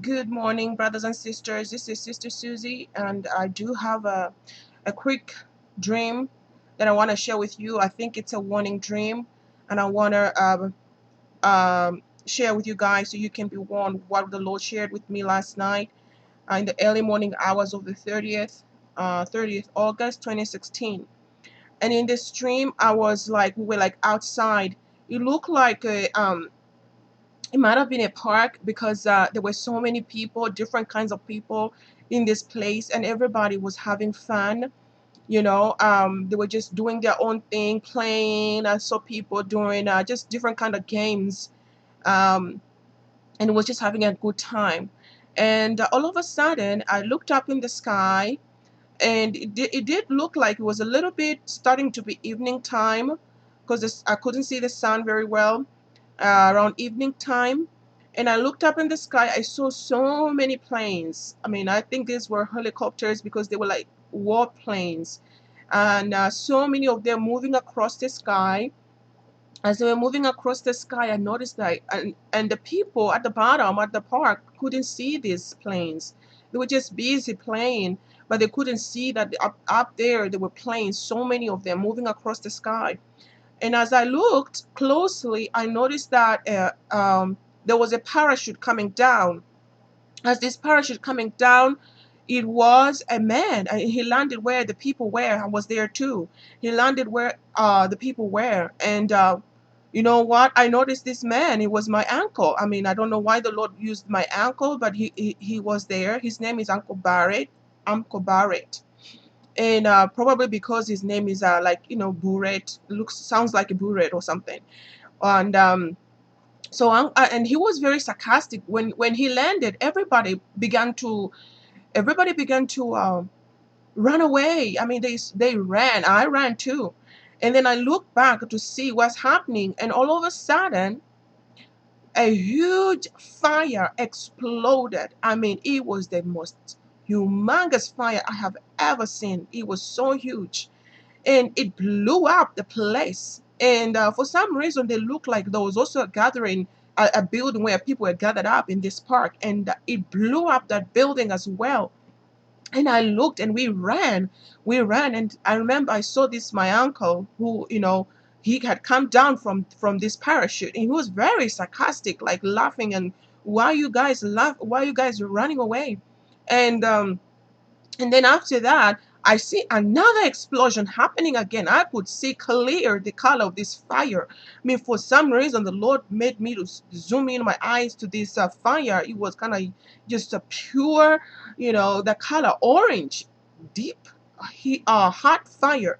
Good morning, brothers and sisters. This is Sister Susie, and I do have a quick dream that I want to share with you. I think it's a warning dream, and I want to share with you guys so you can be warned what the Lord shared with me last night in the early morning hours of the 30th August 2016. And in this dream, we were like outside. It looked like it might have been a park because there were so many people, different kinds of people in this place, and everybody was having fun. They were just doing their own thing, playing. I saw people doing just different kind of games, um, and was just having a good time. And all of a sudden, I looked up in the sky, and it did look like it was a little bit starting to be evening time because I couldn't see the sun very well around evening time. And I looked up in the sky. I saw so many planes. I mean, I think these were helicopters because they were like war planes. And so many of them moving across the sky. As they were moving across the sky, I noticed that, and the people at the bottom at the park couldn't see these planes. They were just busy playing, but they couldn't see that up there they were planes, so many of them moving across the sky. And as I looked closely, I noticed that there was a parachute coming down. As this parachute coming down, it was a man. He landed where the people were. I was there too. He landed where the people were. And you know what? I noticed this man. It was my uncle. I mean, I don't know why the Lord used my uncle, but he was there. His name is Uncle Barrett. Uncle Barrett. And probably because his name is Burret, looks sounds like a Burret or something. And and he was very sarcastic when he landed. Everybody began to run away. I mean, they ran. I ran too. And then I looked back to see what's happening, and all of a sudden a huge fire exploded. I mean, it was the most humongous fire I have ever seen. It was so huge, and it blew up the place. And for some reason, they looked like there was also a gathering, a building where people were gathered up in this park, and it blew up that building as well. And I looked, and we ran, and I remember I saw this my uncle who, he had come down from this parachute, and he was very sarcastic, like laughing, and why you guys are running away? And um and then after that, I see another explosion happening again. I could see clear the color of this fire. I mean, for some reason, the Lord made me to zoom in my eyes to this fire. It was kind of just a pure, the color orange, deep, hot fire.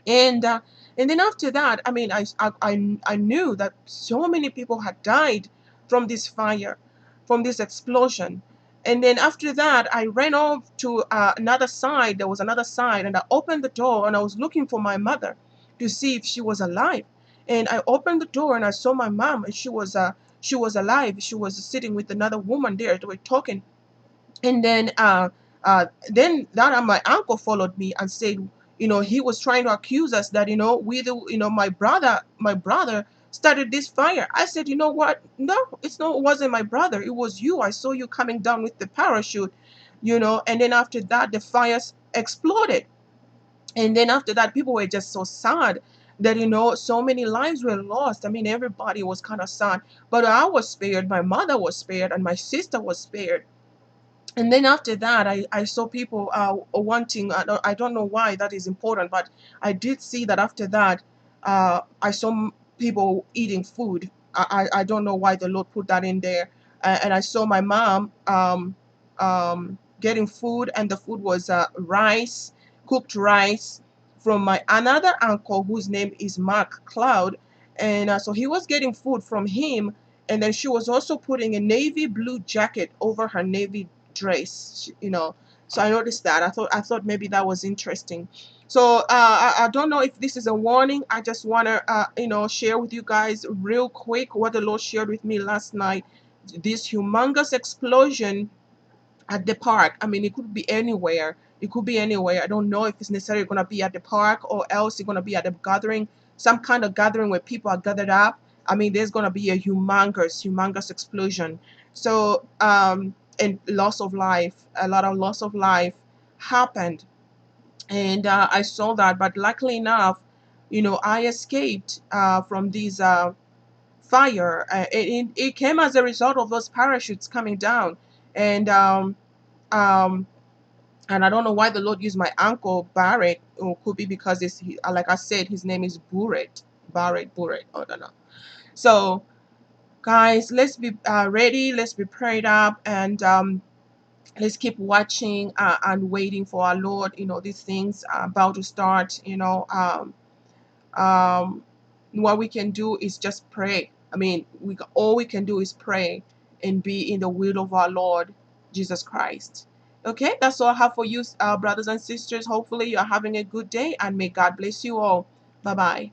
And and then after that, I mean, I knew that so many people had died from this fire, from this explosion. And then after that, I ran off to another side. There was another side, and I opened the door, and I was looking for my mother to see if she was alive. And I opened the door, and I saw my mom, and she was alive. She was sitting with another woman there. They were talking. And then that my uncle followed me and said, he was trying to accuse us that, my brother started this fire. I said, you know what? No, it wasn't my brother. It was you. I saw you coming down with the parachute. And then after that, the fires exploded. And then after that, people were just so sad that, so many lives were lost. I mean, everybody was kind of sad. But I was spared, my mother was spared, and my sister was spared. And then after that, I saw people wanting, I don't know why that is important, but I did see that after that, I saw people eating food. I don't know why the Lord put that in there. And I saw my mom getting food, and the food was rice, cooked rice from my another uncle whose name is Mark Cloud. And so he was getting food from him, and then she was also putting a navy blue jacket over her navy dress. So I noticed that. I thought maybe that was interesting. So I don't know if this is a warning. I just want to share with you guys real quick what the Lord shared with me last night. This humongous explosion at the park. I mean, it could be anywhere. It could be anywhere. I don't know if it's necessarily going to be at the park, or else it's going to be at a gathering, some kind of gathering where people are gathered up. I mean, there's going to be a humongous explosion. So and loss of life, a lot of loss of life happened. And I saw that, but luckily enough, I escaped from this fire. It came as a result of those parachutes coming down. And um and I don't know why the Lord used my uncle Barrett. Or could be because like I said, his name is Barrett. I don't know. So guys, let's be ready. Let's be prayed up, and let's keep watching and waiting for our Lord. These things are about to start. Um, what we can do is just pray. I mean, all we can do is pray and be in the will of our Lord Jesus Christ. Okay, that's all I have for you, brothers and sisters. Hopefully, you're having a good day, and may God bless you all. Bye bye.